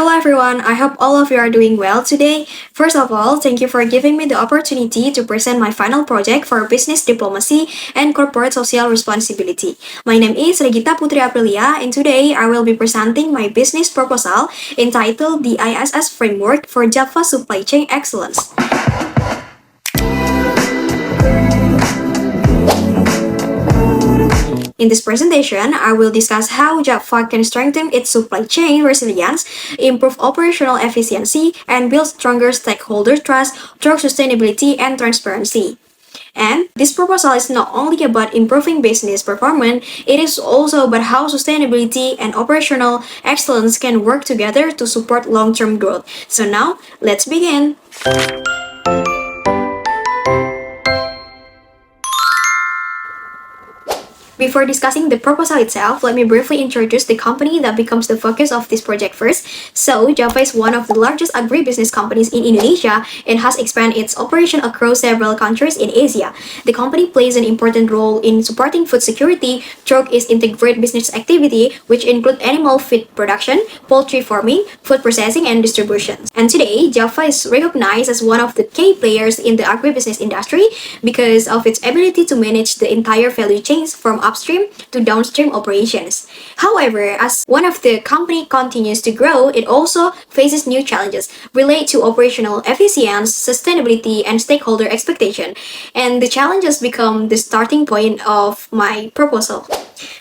Hello everyone, I hope all of you are doing well today. First of all, thank you for giving me the opportunity to present my final project for business diplomacy and corporate social responsibility. My name is Regita Putri Aprilia, and today I will be presenting my business proposal entitled the ISS Framework for JAPFA Supply Chain Excellence. In this presentation, I will discuss how JAPFA can strengthen its supply chain resilience, improve operational efficiency, and build stronger stakeholder trust through sustainability and transparency. And this proposal is not only about improving business performance, it is also about how sustainability and operational excellence can work together to support long-term growth. So now, let's begin. Before discussing the proposal itself, let me briefly introduce the company that becomes the focus of this project first. So, JAPFA is one of the largest agribusiness companies in Indonesia and has expanded its operation across several countries in Asia. The company plays an important role in supporting food security through its integrated business activity, which include animal feed production, poultry farming, food processing, and distribution. And today, JAPFA is recognized as one of the key players in the agribusiness industry because of its ability to manage the entire value chains from upstream to downstream operations. However, as one of the company continues to grow, it also faces new challenges related to operational efficiency, sustainability, and stakeholder expectation. And the challenges become the starting point of my proposal.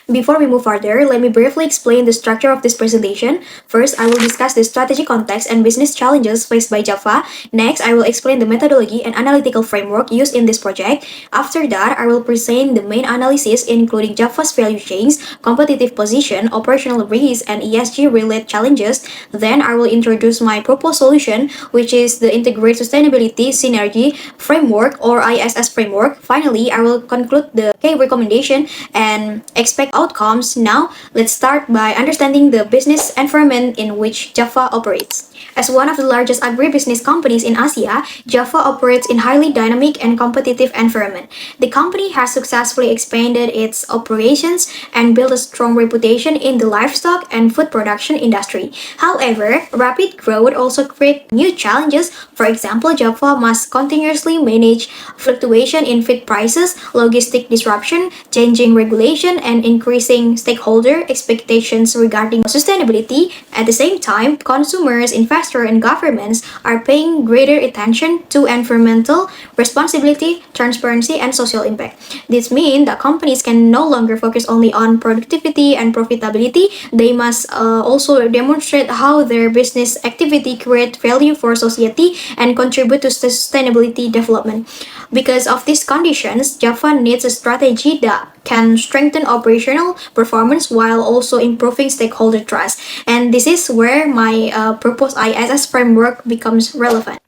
Before we move further, let me briefly explain the structure of this presentation. First, I will discuss the strategic context and business challenges faced by JAPFA. Next, I will explain the methodology and analytical framework used in this project. After that, I will present the main analysis including JAPFA's value chains, competitive position, operational risks, and ESG-related challenges. Then, I will introduce my proposed solution, which is the Integrated Sustainability Synergy Framework or ISS Framework. Finally, I will conclude the key recommendation and expect outcomes. Now, let's start by understanding the business environment in which JAPFA operates. As one of the largest agribusiness companies in Asia, JAPFA operates in highly dynamic and competitive environment. The company has successfully expanded its operations and built a strong reputation in the livestock and food production industry. However, rapid growth also creates new challenges. For example, JAPFA must continuously manage fluctuation in feed prices, logistic disruption, changing regulation, and increasing stakeholder expectations regarding sustainability. At the same time, consumers, investors, and governments are paying greater attention to environmental responsibility, transparency, and social impact. This means that companies can no longer focus only on productivity and profitability. They must also demonstrate how their business activity creates value for society and contribute to sustainability development. Because of these conditions, JAPFA needs a strategy that can strengthen operational performance while also improving stakeholder trust. And this is where my proposed ISS framework becomes relevant.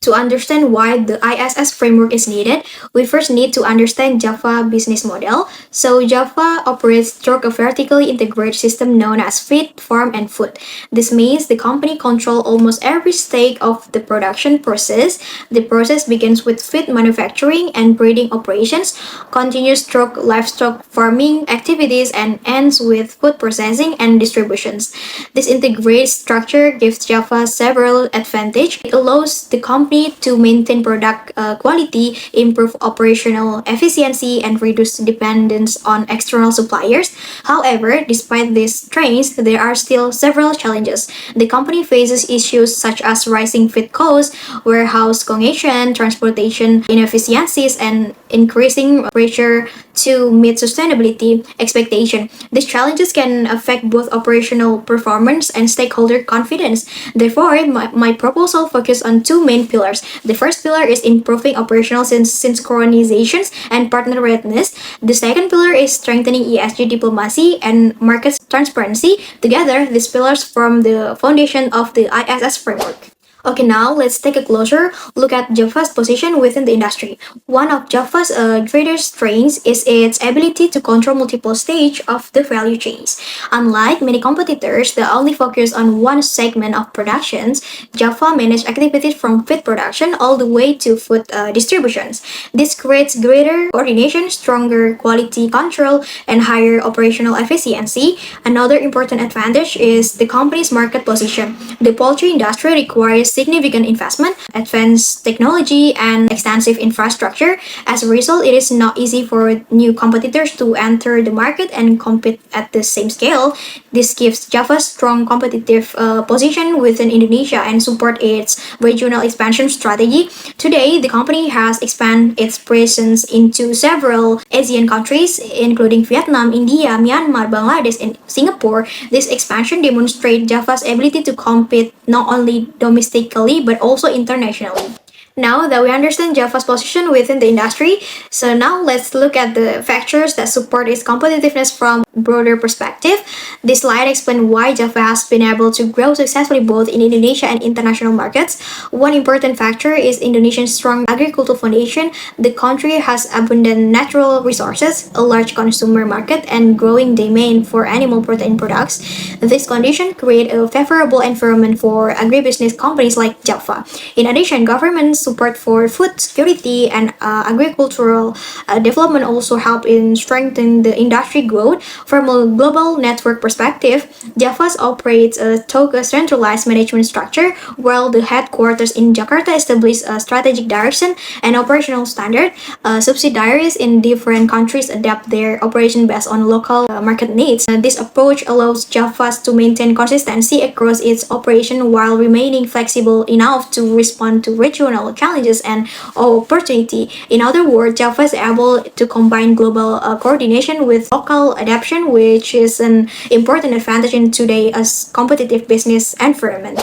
To understand why the ISS framework is needed, we first need to understand JAPFA business model. So JAPFA operates through a vertically integrated system known as feed, farm, and food. This means the company controls almost every stage of the production process. The process begins with feed manufacturing and breeding operations, continues through livestock farming activities, and ends with food processing and distributions. This integrated structure gives JAPFA several advantages. It allows the company to maintain product quality, improve operational efficiency, and reduce dependence on external suppliers. However, despite these strengths, there are still several challenges. The company faces issues such as rising feed costs, warehouse congestion, transportation inefficiencies, and increasing pressure to meet sustainability expectation. These challenges can affect both operational performance and stakeholder confidence. Therefore, my proposal focuses on two main pillars. The first pillar is improving operational synchronizations and partner readiness. The second pillar is strengthening ESG diplomacy and market transparency. Together, these pillars form the foundation of the ISS framework. Okay, now let's take a closer look at JAPFA's position within the industry. One of JAPFA's greatest strengths is its ability to control multiple stages of the value chains. Unlike many competitors that only focus on one segment of productions, JAPFA manages activities from feed production all the way to food distributions. This creates greater coordination, stronger quality control, and higher operational efficiency. Another important advantage is the company's market position. The poultry industry requires significant investment, advanced technology, and extensive infrastructure. As a result, it is not easy for new competitors to enter the market and compete at the same scale. This gives Java strong competitive position within Indonesia and support its regional expansion strategy. Today, the company has expanded its presence into several Asian countries, including Vietnam, India, Myanmar, Bangladesh, and Singapore. This expansion demonstrates Java's ability to compete not only domestically but also internationally. Now that we understand Java's position within the industry, so now let's look at the factors that support its competitiveness from a broader perspective. This slide explains why Java has been able to grow successfully both in Indonesia and international markets. One important factor is Indonesia's strong agricultural foundation. The country has abundant natural resources, a large consumer market, and growing demand for animal protein products. This condition create a favorable environment for agribusiness companies like Java. In addition, government support for food security and agricultural development also help in strengthening the industry growth. From a global network perspective, Javas operates a centralized management structure, while the headquarters in Jakarta establish a strategic direction and operational standard. Subsidiaries in different countries adapt their operation based on local market needs. This approach allows Javas to maintain consistency across its operation while remaining flexible enough to respond to regional challenges and opportunity. In other words, Java is able to combine global coordination with local adaptation, which is an important advantage in today's competitive business environment.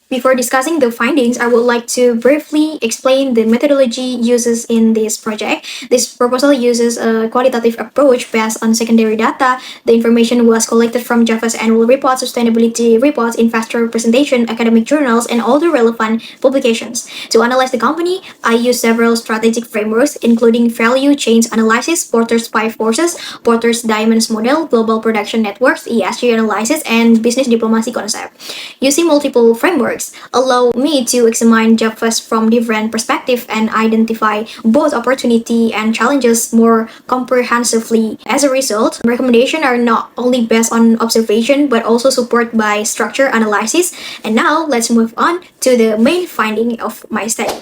Before discussing the findings, I would like to briefly explain the methodology uses in this project. This proposal uses a qualitative approach based on secondary data. The information was collected from Java's annual report, sustainability reports, investor presentation, academic journals, and all the relevant publications. To analyze the company, I use several strategic frameworks, including value chains analysis, Porter's 5 forces, Porter's diamonds model, global production networks, ESG analysis, and business diplomacy concept. Using multiple frameworks allow me to examine Javas from different perspectives and identify both opportunity and challenges more comprehensively. As a result, recommendations are not only based on observation but also supported by structure analysis. And now let's move on to the main finding of my study.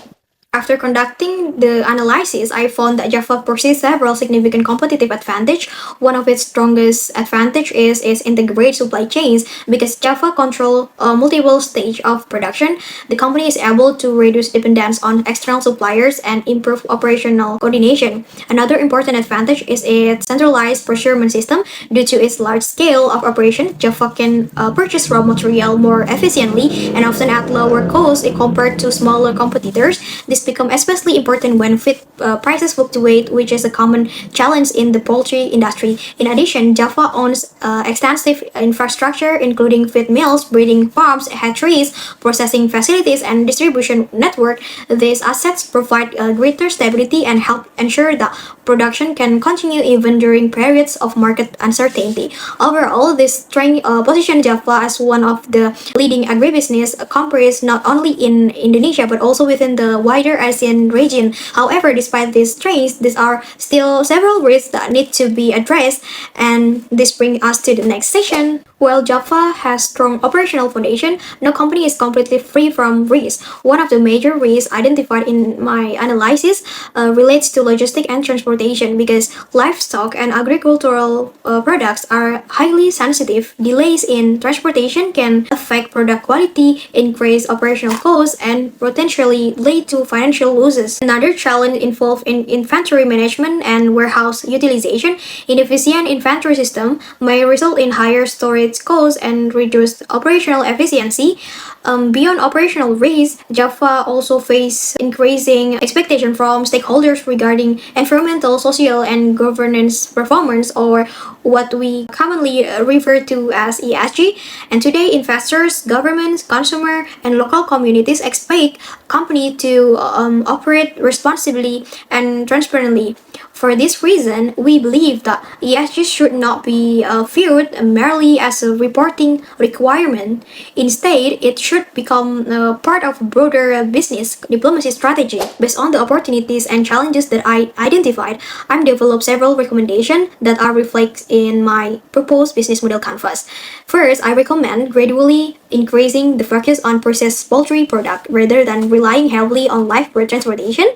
After conducting the analysis, I found that Java possesses several significant competitive advantages. One of its strongest advantage is its integrated supply chains. Because Java controls multiple stages of production, the company is able to reduce dependence on external suppliers and improve operational coordination. Another important advantage is its centralized procurement system. Due to its large scale of operation, Java can purchase raw material more efficiently and often at lower cost compared to smaller competitors. This become especially important when feed prices fluctuate, which is a common challenge in the poultry industry. In addition, Java owns extensive infrastructure, including feed mills, breeding farms, hatcheries, processing facilities, and distribution network. These assets provide greater stability and help ensure that production can continue even during periods of market uncertainty. Overall, this strength positions Java as one of the leading agribusiness companies not only in Indonesia but also within the wider ASEAN region. However, despite these strengths, there are still several risks that need to be addressed, and this brings us to the next session. While Java has strong operational foundation, no company is completely free from risks. One of the major risks identified in my analysis relates to logistics and transportation because livestock and agricultural products are highly sensitive. Delays in transportation can affect product quality, increase operational costs, and potentially lead to financial losses. Another challenge involves in inventory management and warehouse utilization. Inefficient inventory system may result in higher storage costs and reduced operational efficiency. Beyond operational risks, JAPFA also face increasing expectation from stakeholders regarding environmental, social, and governance performance, or what we commonly refer to as ESG. And today, investors, governments, consumer, and local communities expect company to operate responsibly and transparently. For this reason, we believe that ESG should not be viewed merely as a reporting requirement. Instead, it should become part of a broader business diplomacy strategy. Based on the opportunities and challenges that I identified, I've developed several recommendations that are reflected in my proposed business model canvas. First, I recommend gradually increasing the focus on processed poultry product rather than relying heavily on live bird transportation.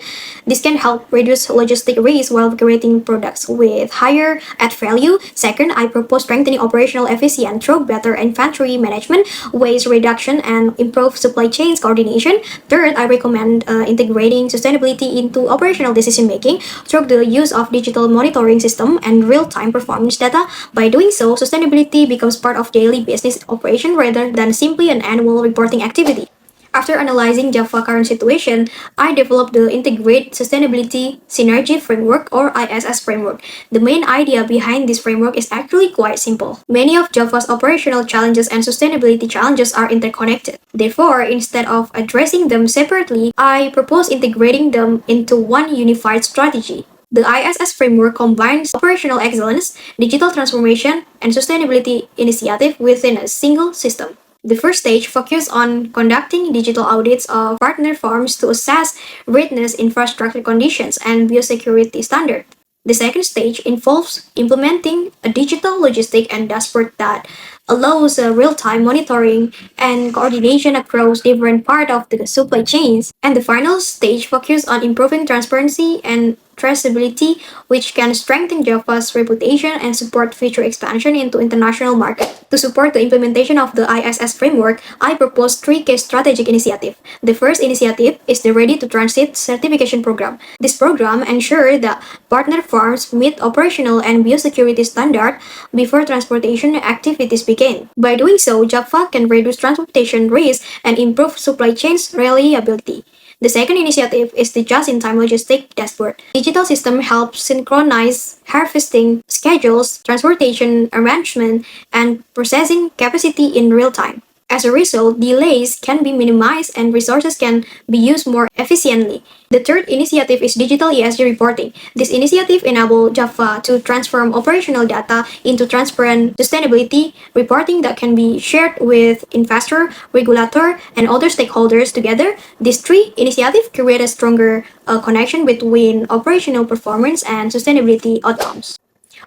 This can help reduce logistic risk while creating products with higher add value. Second, I propose strengthening operational efficiency through better inventory management, waste reduction, and improved supply chains coordination. Third, I recommend integrating sustainability into operational decision making through the use of digital monitoring system and real-time performance data. By doing so, sustainability becomes part of daily business operation rather than simply an annual reporting activity. After analyzing JAPFA current situation, I developed the Integrate Sustainability Synergy Framework, or ISS framework. The main idea behind this framework is actually quite simple. Many of JAPFA's operational challenges and sustainability challenges are interconnected. Therefore, instead of addressing them separately, I propose integrating them into one unified strategy. The ISS framework combines operational excellence, digital transformation, and sustainability initiative within a single system. The first stage focuses on conducting digital audits of partner farms to assess readiness, infrastructure conditions, and biosecurity standards. The second stage involves implementing a digital logistic and dashboard that allows real-time monitoring and coordination across different parts of the supply chains. And the final stage focuses on improving transparency and traceability, which can strengthen JAPFA's reputation and support future expansion into international markets. To support the implementation of the ISS framework, I propose three key strategic initiatives. The first initiative is the Ready to Transit certification program. This program ensures that partner farms meet operational and biosecurity standards before transportation activities begin. By doing so, JAPFA can reduce transportation risk and improve supply chains reliability. The second initiative is the Just-in-Time Logistic Dashboard. Digital system helps synchronize harvesting schedules, transportation arrangement, and processing capacity in real time. As a result, delays can be minimized and resources can be used more efficiently. The third initiative is digital ESG reporting. This initiative enables JAPFA to transform operational data into transparent sustainability reporting that can be shared with investor, regulator, and other stakeholders together. These three initiatives create a stronger connection between operational performance and sustainability outcomes.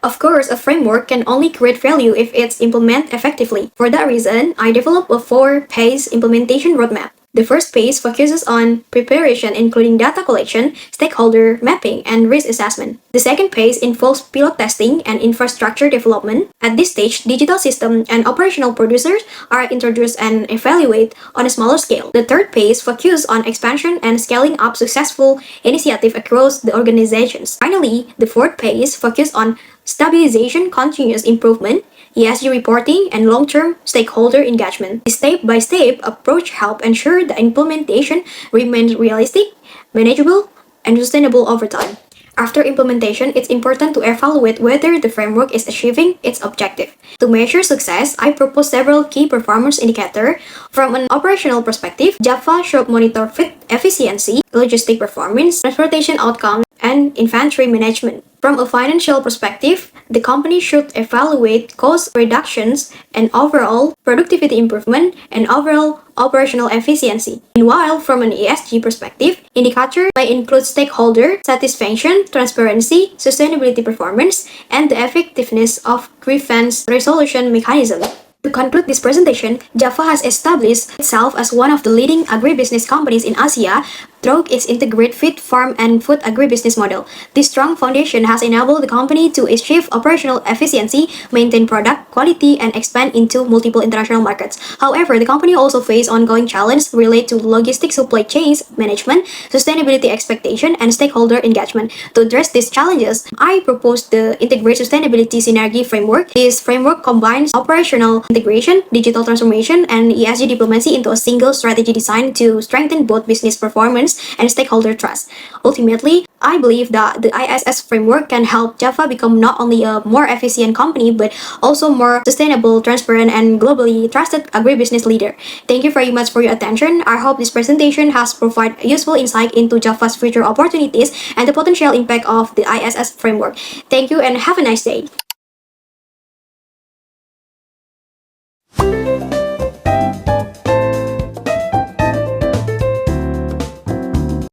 Of course, a framework can only create value if it's implemented effectively. For that reason, I developed a four-phase implementation roadmap. The first phase focuses on preparation, including data collection, stakeholder mapping, and risk assessment. The second phase involves pilot testing and infrastructure development. At this stage, digital system and operational producers are introduced and evaluated on a smaller scale. The third phase focuses on expansion and scaling up successful initiatives across the organizations. Finally, the fourth phase focuses on stabilization, continuous improvement, ESG reporting, and long-term stakeholder engagement. This step-by-step approach helps ensure the implementation remains realistic, manageable, and sustainable over time. After implementation, it's important to evaluate whether the framework is achieving its objective. To measure success, I propose several key performance indicators. From an operational perspective, JAPFA should monitor feed efficiency, logistic performance, transportation outcomes, and inventory management. From a financial perspective, the company should evaluate cost reductions and overall productivity improvement and overall operational efficiency. Meanwhile, from an ESG perspective, indicators may include stakeholder satisfaction, transparency, sustainability performance, and the effectiveness of grievance resolution mechanism. To conclude this presentation, JAPFA has established itself as one of the leading agribusiness companies in Asia through its integrated feed, farm, and food agribusiness model. This strong foundation has enabled the company to achieve operational efficiency, maintain product quality, and expand into multiple international markets. However, the company also faces ongoing challenges related to logistics, supply chains management, sustainability expectation, and stakeholder engagement. To address these challenges, I propose the Integrated Sustainability Synergy Framework. This framework combines operational integration, digital transformation, and ESG diplomacy into a single strategy designed to strengthen both business performance and stakeholder trust. Ultimately, I believe that the ISS framework can help JAPFA become not only a more efficient company but also more sustainable, transparent, and globally trusted agribusiness leader. Thank you very much for your attention. I hope this presentation has provided useful insight into JAPFA's future opportunities and the potential impact of the ISS framework. Thank you and have a nice day.